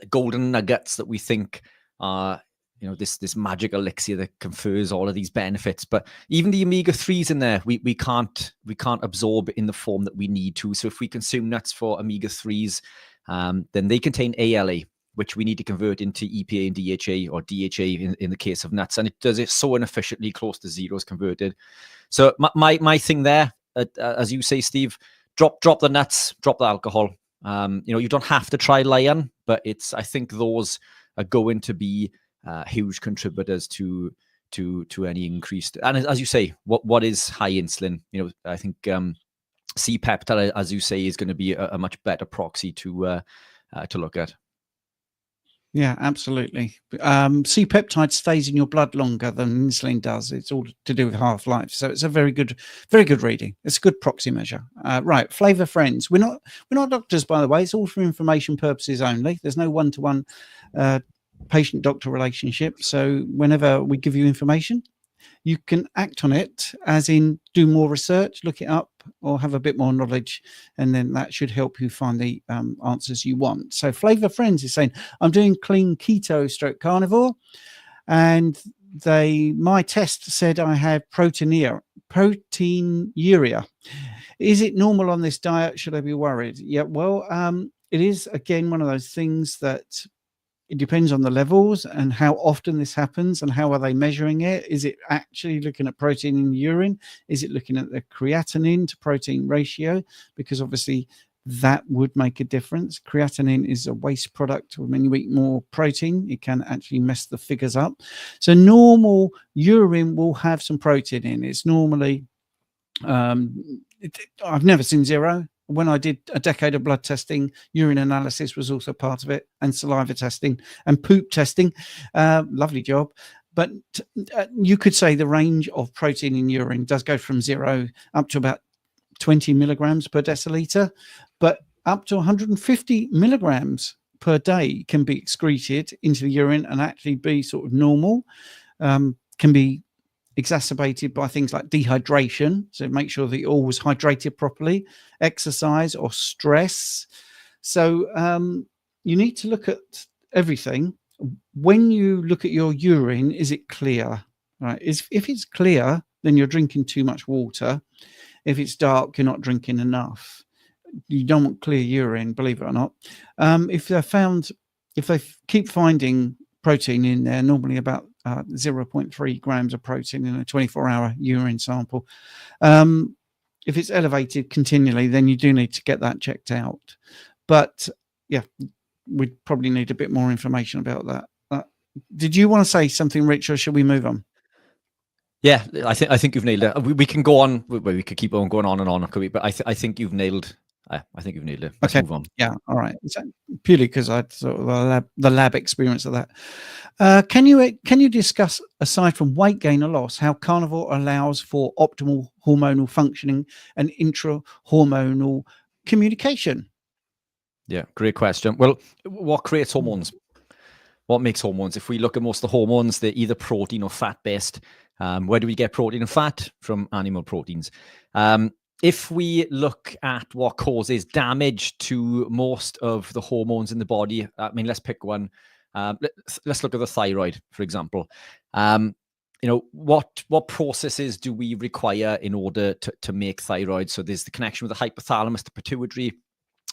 Speaker 2: golden nuggets that we think are, this magic elixir that confers all of these benefits. But even the omega-3s in there, we can't absorb in the form that we need to. So if we consume nuts for omega-3s, then they contain ALA, which we need to convert into EPA and DHA, or DHA in the case of nuts. And it does it so inefficiently, close to zero is converted. So my thing there, as you say, Steve, drop the nuts, drop the alcohol. You don't have to try lion, but I think those are going to be huge contributors to any increased. And as you say, what is high insulin? I think C-peptide, as you say, is going to be a much better proxy to look at.
Speaker 1: Yeah, absolutely. C-peptide stays in your blood longer than insulin does. It's all to do with half-life. So it's a very good reading. It's a good proxy measure. Right, Flavor Friends. We're not doctors, by the way. It's all for information purposes only. There's no one-to-one patient-doctor relationship. So whenever we give you information, you can act on it, as in do more research, look it up, or have a bit more knowledge, and then that should help you find the answers you want. So Flavor Friends is saying, I'm doing clean keto stroke carnivore, and my test said I have proteinuria. Is it normal on this diet? Should I be worried? Yeah, well, it is, again, one of those things that it depends on the levels and how often this happens and how are they measuring it. Is it actually looking at protein in the urine? Is it looking at the creatinine to protein ratio? Because obviously that would make a difference. Creatinine is a waste product. When you eat more protein, it can actually mess the figures up. So normal urine will have some protein in. It's normally, I've never seen zero. When I did a decade of blood testing, urine analysis was also part of it, and saliva testing and poop testing. Lovely job. But you could say the range of protein in urine does go from 0 up to about 20 milligrams per deciliter, but up to 150 milligrams per day can be excreted into the urine and actually be sort of normal. Can be exacerbated by things like dehydration, so make sure that you're always hydrated properly, exercise or stress. So you need to look at everything. When you look at your urine, is it clear? Right? If it's clear, then you're drinking too much water. If it's dark, you're not drinking enough. You don't want clear urine, believe it or not. If they keep finding protein in there, normally about 0.3 grams of protein in a 24-hour urine sample. If it's elevated continually, then you do need to get that checked out. But yeah, we'd probably need a bit more information about that. Did you want to say something, Rich, or should we move on?
Speaker 2: Yeah, I think you've nailed it. We can go on. We could keep on going on and on, but I think you've nailed. I think you've nailed it. Let's move on.
Speaker 1: Yeah. All right. Purely because I sort of the lab experience of that. Can you discuss, aside from weight gain or loss, how carnivore allows for optimal hormonal functioning and intra-hormonal communication?
Speaker 2: Yeah, great question. Well, what creates hormones? What makes hormones? If we look at most of the hormones, they're either protein or fat based. Where do we get protein and fat? From animal proteins. If we look at what causes damage to most of the hormones in the body, I mean, let's pick one. Let's look at the thyroid, for example. What processes do we require in order to make thyroid? So there's the connection with the hypothalamus, the pituitary,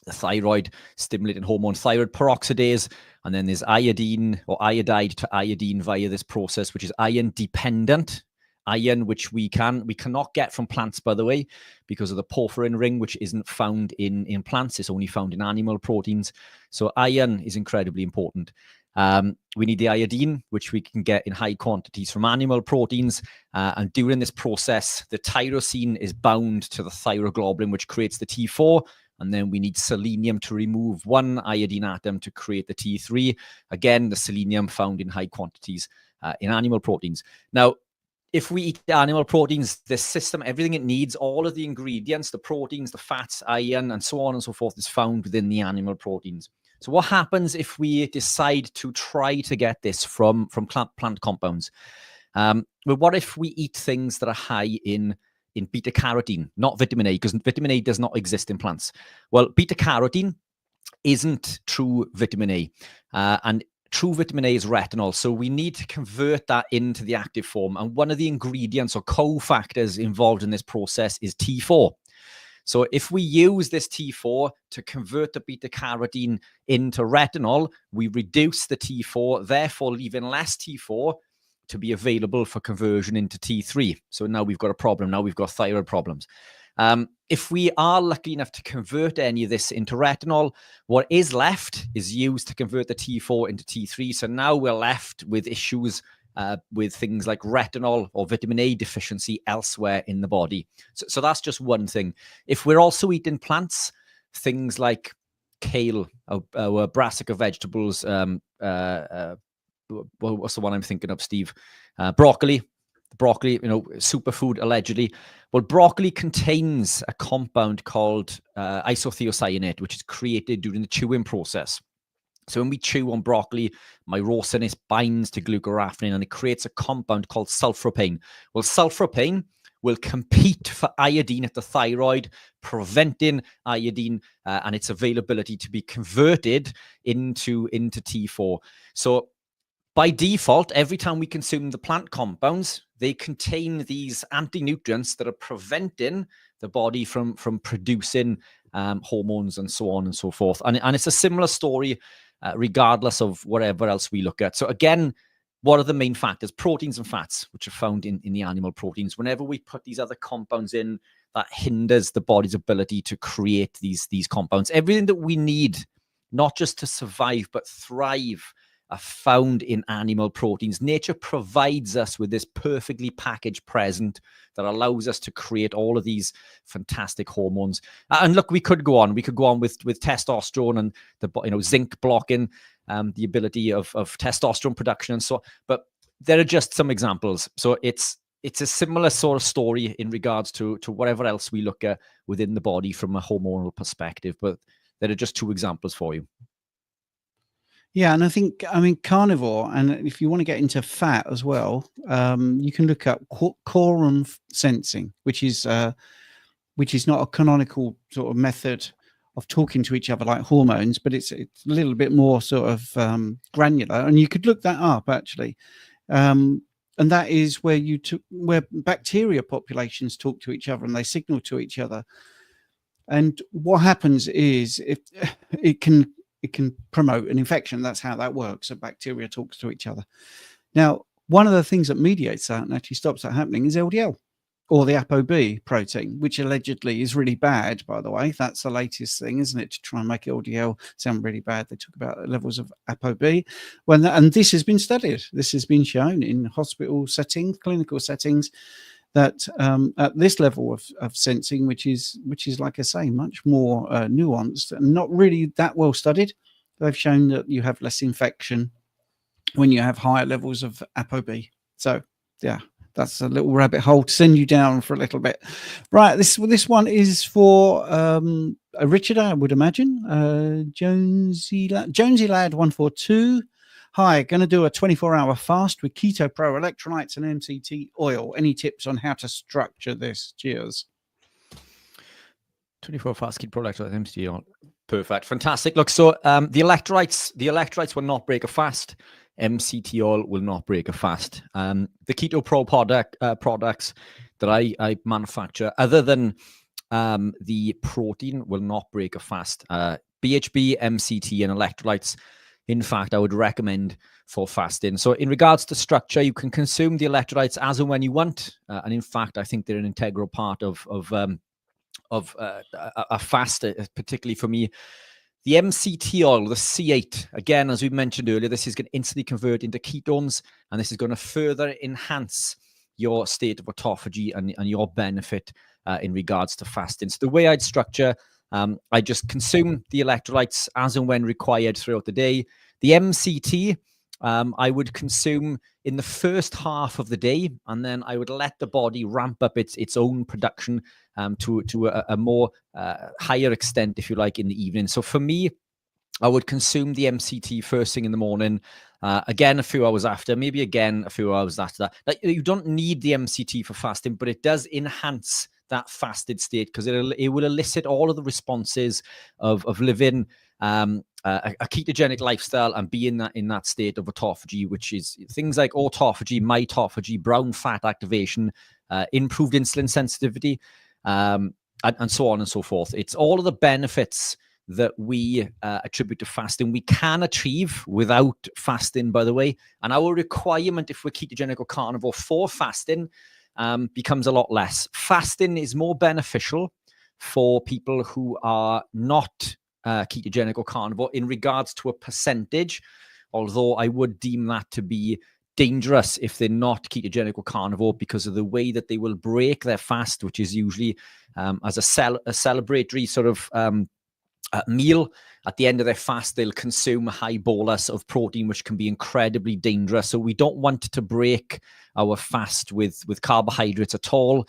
Speaker 2: the thyroid stimulating hormone, thyroid peroxidase, and then there's iodine or iodide to iodine via this process, which is iron dependent. Iron, which we cannot get from plants, by the way, because of the porphyrin ring, which isn't found in plants. It's only found in animal proteins. So iron is incredibly important. We need the iodine, which we can get in high quantities from animal proteins. And during this process, the tyrosine is bound to the thyroglobulin, which creates the T4. And then we need selenium to remove one iodine atom to create the T3. Again, the selenium found in high quantities in animal proteins. Now, if we eat the animal proteins, the system, everything it needs, all of the ingredients, the proteins, the fats, iron, and so on and so forth is found within the animal proteins. So what happens if we decide to try to get this from plant compounds? Well, what if we eat things that are high in beta carotene, not vitamin A, because vitamin A does not exist in plants. Well, beta carotene isn't true vitamin A, and true vitamin A is retinol. So we need to convert that into the active form. And one of the ingredients or cofactors involved in this process is T4. So if we use this T4 to convert the beta carotene into retinol, we reduce the T4, therefore leaving less T4 to be available for conversion into T3. So now we've got a problem. Now we've got thyroid problems. If we are lucky enough to convert any of this into retinol, what is left is used to convert the T4 into T3. So now we're left with issues with things like retinol or vitamin A deficiency elsewhere in the body. So that's just one thing. If we're also eating plants, things like kale, our brassica vegetables. What's the one I'm thinking of, Steve? Broccoli. Broccoli, superfood allegedly. Well, broccoli contains a compound called isothiocyanate, which is created during the chewing process. So when we chew on broccoli, myrosinase binds to glucoraphanin and it creates a compound called sulforaphane. Well, sulforaphane will compete for iodine at the thyroid, preventing iodine and its availability to be converted into T4. So by default, every time we consume the plant compounds, they contain these anti-nutrients that are preventing the body from producing hormones and so on and so forth. And it's a similar story regardless of whatever else we look at. So again, what are the main factors? Proteins and fats, which are found in the animal proteins. Whenever we put these other compounds in, that hinders the body's ability to create these compounds. Everything that we need, not just to survive, but thrive, are found in animal proteins. Nature provides us with this perfectly packaged present that allows us to create all of these fantastic hormones. And look, we could go on. We could go on with testosterone and the zinc blocking the ability of testosterone production and so on. But there are just some examples. So it's a similar sort of story in regards to whatever else we look at within the body from a hormonal perspective. But there are just two examples for you.
Speaker 1: Yeah, and I mean, carnivore, and if you want to get into fat as well, you can look up quorum sensing, which is not a canonical sort of method of talking to each other like hormones, but it's a little bit more sort of granular, and you could look that up actually. And that is where where bacteria populations talk to each other and they signal to each other. And what happens is it can promote an infection. That's how that works. So bacteria talks to each other. Now, one of the things that mediates that and actually stops that happening is LDL, or the ApoB protein, which allegedly is really bad, by the way. That's the latest thing, isn't it? To try and make LDL sound really bad. They talk about levels of ApoB. And this has been studied. This has been shown in hospital settings, clinical settings, that at this level of sensing, which is like I say, much more nuanced and not really that well studied, they've shown that you have less infection when you have higher levels of ApoB. So yeah, that's a little rabbit hole to send you down for a little bit. Right, this one is for Richard, I would imagine. Jonesy Lad 142. Hi, going to do a 24-hour fast with Keto Pro electrolytes and MCT oil. Any tips on how to structure this? Cheers.
Speaker 2: 24 fast Keto Pro electrolytes, MCT oil. Perfect, fantastic. Look, so the electrolytes will not break a fast. MCT oil will not break a fast. The Keto Pro products that I manufacture, other than the protein, will not break a fast. BHB, MCT, and electrolytes. In fact, I would recommend for fasting. So in regards to structure, you can consume the electrolytes as and when you want. And in fact, I think they're an integral part of a fast, particularly for me. The MCT oil, the C8, again, as we mentioned earlier, this is going to instantly convert into ketones, and this is going to further enhance your state of autophagy and your benefit in regards to fasting. So the way I'd structure, I just consume the electrolytes as and when required throughout the day. The MCT, I would consume in the first half of the day, and then I would let the body ramp up its own production to a more higher extent, if you like, in the evening. So for me, I would consume the MCT first thing in the morning, again a few hours after, maybe again a few hours after that. Like, you don't need the MCT for fasting, but it does enhance that fasted state because it will elicit all of the responses of living a ketogenic lifestyle and be in that state of autophagy, which is things like autophagy, mitophagy, brown fat activation, improved insulin sensitivity, and so on and so forth. It's all of the benefits that we attribute to fasting we can achieve without fasting, by the way. And our requirement, if we're ketogenic or carnivore, for fasting becomes a lot less. Fasting is more beneficial for people who are not ketogenic or carnivore in regards to a percentage, although I would deem that to be dangerous if they're not ketogenic or carnivore because of the way that they will break their fast, which is usually as a celebratory sort of meal. At the end of their fast, they'll consume a high bolus of protein, which can be incredibly dangerous. So we don't want to break our fast with carbohydrates at all.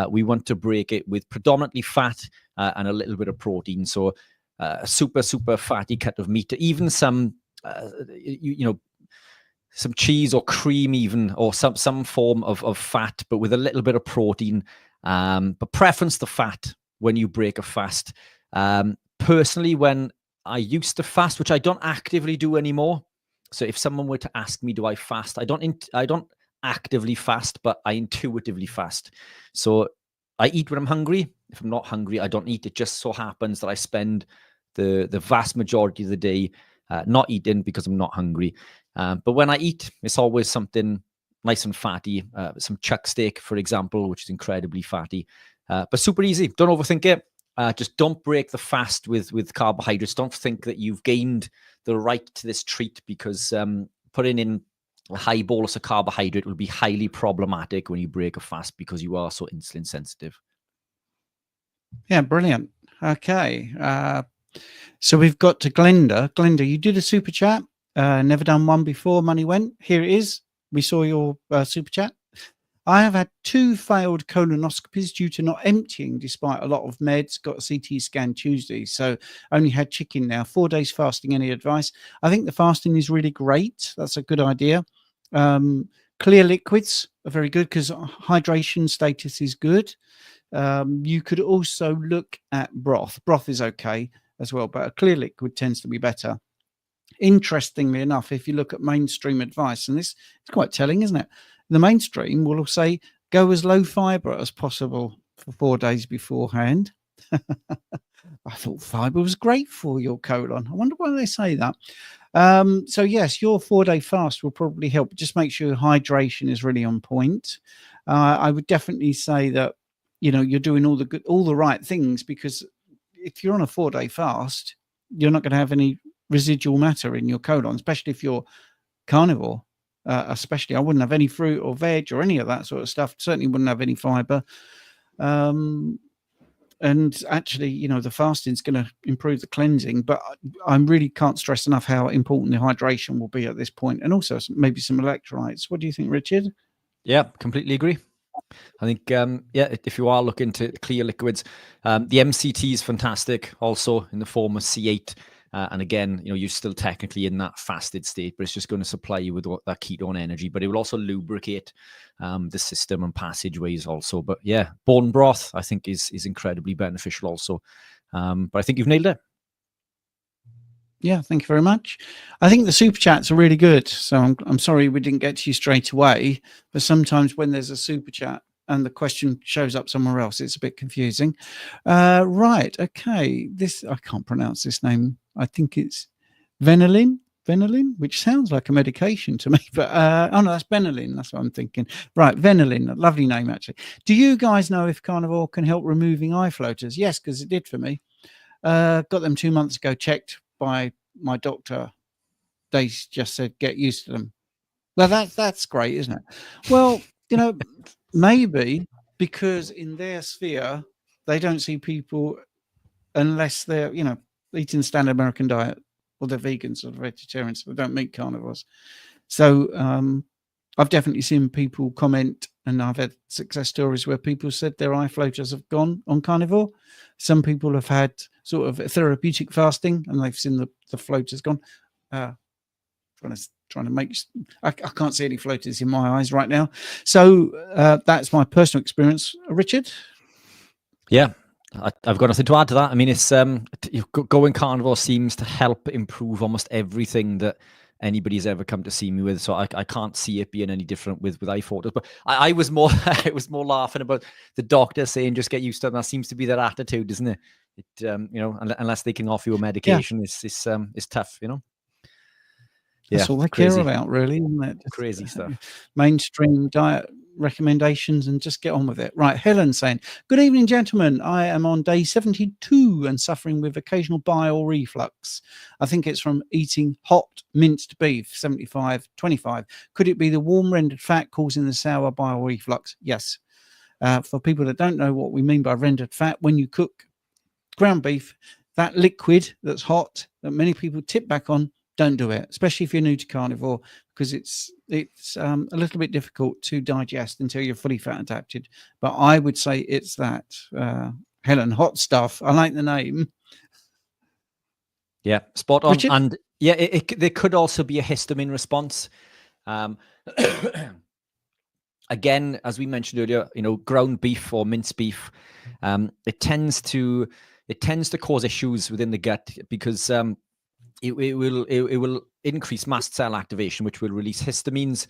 Speaker 2: We want to break it with predominantly fat and a little bit of protein. So a super, super fatty cut of meat, even some, some cheese or cream even, or some form of fat, but with a little bit of protein. But preference the fat when you break a fast. Personally, when I used to fast, which I don't actively do anymore. So if someone were to ask me, do I fast? I don't actively fast, but I intuitively fast. So I eat when I'm hungry. If I'm not hungry, I don't eat. It just so happens that I spend the vast majority of the day not eating because I'm not hungry. But when I eat, it's always something nice and fatty. Some chuck steak, for example, which is incredibly fatty. But super easy. Don't overthink it. Just don't break the fast with carbohydrates. Don't think that you've gained the right to this treat, because putting in a high bolus of carbohydrate will be highly problematic when you break a fast, because you are so insulin sensitive.
Speaker 1: Yeah, brilliant. Okay. So we've got to Glenda. Glenda, you did a super chat. Never done one before. Money went. Here it is. We saw your super chat. I have had 2 failed colonoscopies due to not emptying despite a lot of meds. Got a CT scan Tuesday, so only had chicken now. 4 days fasting. Any advice? I think the fasting is really great. That's a good idea. Clear liquids are very good because hydration status is good. You could also look at broth. Broth is okay as well, but a clear liquid tends to be better. Interestingly enough, if you look at mainstream advice, and this is quite telling, isn't it? The mainstream will say go as low fiber as possible for 4 days beforehand. I thought fiber was great for your colon. I wonder why they say that. So yes, your 4-day fast will probably help. Just make sure hydration is really on point. I would definitely say that, you know, you're doing all the right things, because if you're on a 4-day fast, you're not going to have any residual matter in your colon, especially if you're carnivore. Especially, I wouldn't have any fruit or veg or any of that sort of stuff. Certainly wouldn't have any fiber. And actually, you know, the fasting is going to improve the cleansing, but I really can't stress enough how important the hydration will be at this point, and also maybe some electrolytes. What do you think, Richard?
Speaker 2: Yeah, completely agree. I think, if you are looking to clear liquids, the MCT is fantastic, also in the form of C8. And again, you know, you're still technically in that fasted state, but it's just going to supply you with that ketone energy. But it will also lubricate the system and passageways also. But yeah, bone broth, I think, is incredibly beneficial also. But I think you've nailed it.
Speaker 1: Yeah, thank you very much. I think the super chats are really good. So I'm sorry we didn't get to you straight away, but sometimes when there's a super chat and the question shows up somewhere else, it's a bit confusing. Right. Okay. I can't pronounce this name. I think it's Venolin, which sounds like a medication to me, but oh no, that's Benylin. That's what I'm thinking. Right. Venolin, a lovely name, actually. Do you guys know if carnivore can help removing eye floaters? Yes, because it did for me. Got them 2 months ago, checked by my doctor. They just said, get used to them. Well, that's great, isn't it? Well, you know, maybe because in their sphere, they don't see people unless they're, you know, eating standard American diet, or they're vegans or vegetarians, so they don't meet carnivores. So I've definitely seen people comment, and I've had success stories where people said their eye floaters have gone on carnivore. Some people have had sort of therapeutic fasting, and they've seen the floaters gone. Trying to make, I can't see any floaters in my eyes right now. So that's my personal experience. Richard?
Speaker 2: Yeah, I've got nothing to add to that. I mean, it's going carnivore seems to help improve almost everything that anybody's ever come to see me with. So I can't see it being any different with eye floaters. But I was more I was more laughing about the doctor saying just get used to it. And that seems to be their attitude, isn't it? You know, unless they can offer you a medication, it's tough, you know.
Speaker 1: That's all they care about, really, isn't it? Just,
Speaker 2: crazy stuff.
Speaker 1: Mainstream diet recommendations, and just get on with it. Right, Helen saying, good evening, gentlemen. I am on day 72 and suffering with occasional bile reflux. I think it's from eating hot minced beef, 75-25. Could it be the warm rendered fat causing the sour bile reflux? Yes. For people that don't know what we mean by rendered fat, when you cook ground beef, that liquid that's hot that many people tip back on, don't do it, especially if you're new to carnivore, because it's a little bit difficult to digest until you're fully fat adapted. But I would say it's that Helen hot stuff. I like the name.
Speaker 2: Yeah, spot on.
Speaker 1: Richard?
Speaker 2: And yeah, there could also be a histamine response. Again, as we mentioned earlier, ground beef or minced beef, it tends to cause issues within the gut because it will increase mast cell activation, which will release histamines.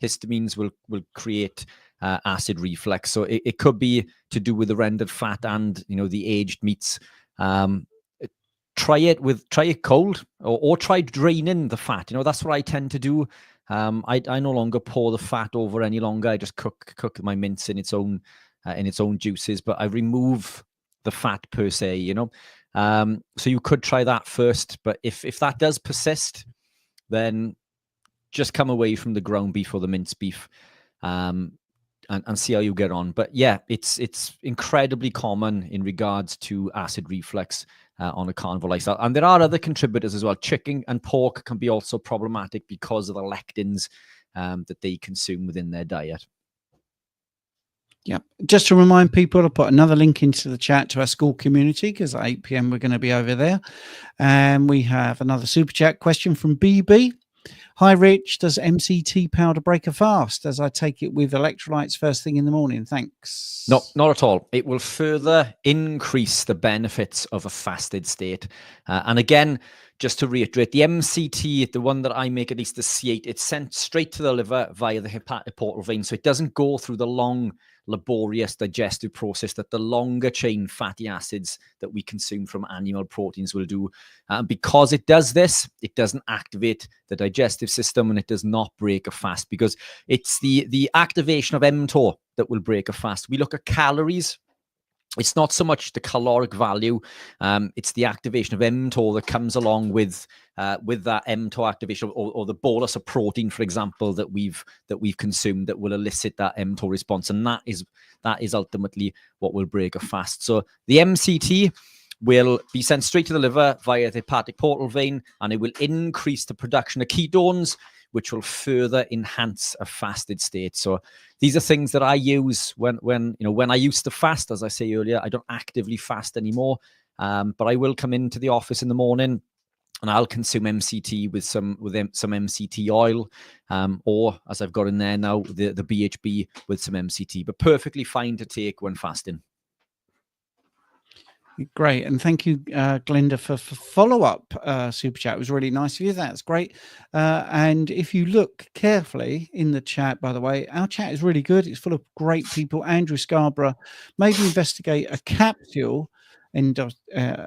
Speaker 2: Histamines will create acid reflux. So it could be to do with the rendered fat and the aged meats. Try it cold or try draining the fat. That's what I tend to do. I no longer pour the fat over any longer. I just cook my mince in its own juices, but I remove the fat per se. So you could try that first, but if that does persist, then just come away from the ground beef or the minced beef, and see how you get on. But yeah, it's incredibly common in regards to acid reflux on a carnivore lifestyle. And there are other contributors as well. Chicken and pork can be also problematic because of the lectins that they consume within their diet.
Speaker 1: Yeah, just to remind people, I'll put another link into the chat to our school community, because at 8 p.m. we're going to be over there. And we have another super chat question from BB. Hi, Rich. Does MCT powder break a fast, as I take it with electrolytes first thing in the morning? Thanks.
Speaker 2: No, not at all. It will further increase the benefits of a fasted state. And again, just to reiterate, the MCT, the one that I make, at least the C8, it's sent straight to the liver via the hepatic portal vein. So it doesn't go through the long, laborious digestive process that the longer chain fatty acids that we consume from animal proteins will do. Because it does this, it doesn't activate the digestive system, and it does not break a fast, because it's the activation of Mtor that will break a fast. We look at calories. It's not so much the caloric value, it's the activation of Mtor that comes along with that Mtor activation, or the bolus of protein, for example, that we've consumed, that will elicit that Mtor response, and that is ultimately what will break a fast. So the MCT will be sent straight to the liver via the hepatic portal vein, and it will increase the production of ketones, which will further enhance a fasted state. So these are things that I use when I used to fast. As I say earlier, I don't actively fast anymore, but I will come into the office in the morning and I'll consume MCT with some MCT oil, or as I've got in there now, the BHB with some MCT, but perfectly fine to take when fasting.
Speaker 1: Great. And thank you, Glenda, for follow-up super chat. It was really nice of you. That's great. And if you look carefully in the chat, by the way, our chat is really good. It's full of great people. Andrew Scarborough, maybe investigate a capsule endoscopy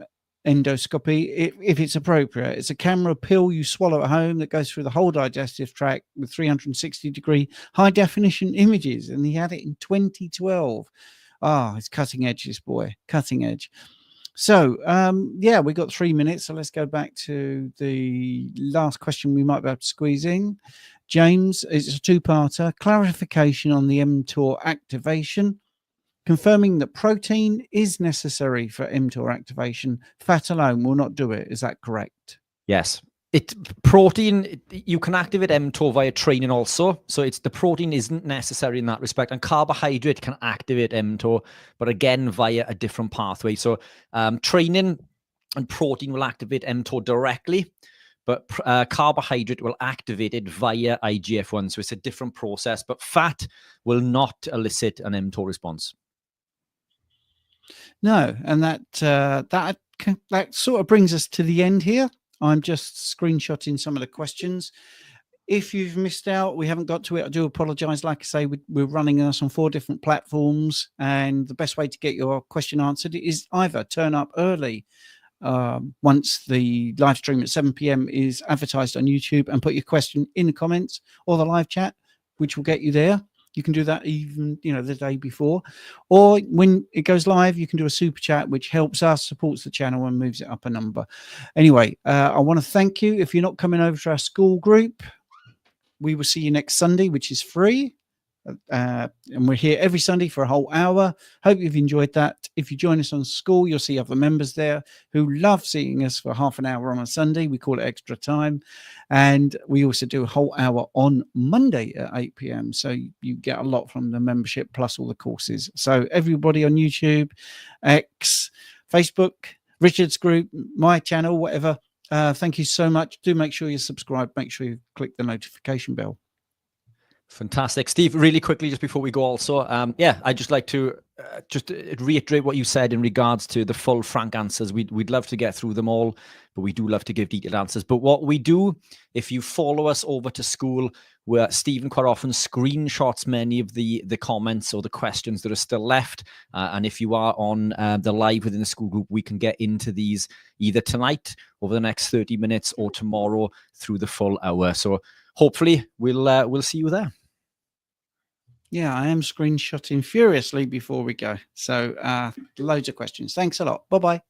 Speaker 1: if it's appropriate. It's a camera pill you swallow at home that goes through the whole digestive tract with 360-degree high-definition images. And he had it in 2012. Ah, it's cutting edge, this boy. Cutting edge. So, yeah, we got 3 minutes. So let's go back to the last question we might be able to squeeze in. James, it's a two-parter. Clarification on the Mtor activation. Confirming that protein is necessary for Mtor activation. Fat alone will not do it. Is that correct?
Speaker 2: Yes. Protein, you can activate Mtor via training also. So it's the protein isn't necessary in that respect. And carbohydrate can activate Mtor, but again, via a different pathway. So training and protein will activate Mtor directly, but carbohydrate will activate it via IGF-1. So it's a different process, but fat will not elicit an Mtor response.
Speaker 1: No, and that sort of brings us to the end here. I'm just screenshotting some of the questions. If you've missed out, we haven't got to it, I do apologize. Like I say, we're running us on 4 different platforms, and the best way to get your question answered is either turn up early once the live stream at 7 p.m. is advertised on YouTube, and put your question in the comments or the live chat, which will get you there. You can do that even, the day before. Or when it goes live, you can do a super chat, which helps us, supports the channel, and moves it up a number. Anyway, I want to thank you. If you're not coming over to our school group, we will see you next Sunday, which is free. And we're here every Sunday for a whole hour. Hope you've enjoyed that. If you join us on school, you'll see other members there who love seeing us for half an hour on a Sunday. We call it extra time. And we also do a whole hour on Monday at 8 p.m. So you get a lot from the membership plus all the courses. So everybody on YouTube, X, Facebook, Richard's group, my channel, whatever. Thank you so much. Do make sure you subscribe. Make sure you click the notification bell.
Speaker 2: Fantastic. Steve, really quickly, just before we go also, I'd just like to just reiterate what you said in regards to the full frank answers. We'd love to get through them all, but we do love to give detailed answers. But what we do, if you follow us over to school, where Stephen quite often screenshots many of the comments or the questions that are still left. And if you are on the live within the school group, we can get into these either tonight, over the next 30 minutes, or tomorrow through the full hour. So hopefully we'll see you there.
Speaker 1: Yeah, I am screenshotting furiously before we go. So loads of questions. Thanks a lot. Bye-bye.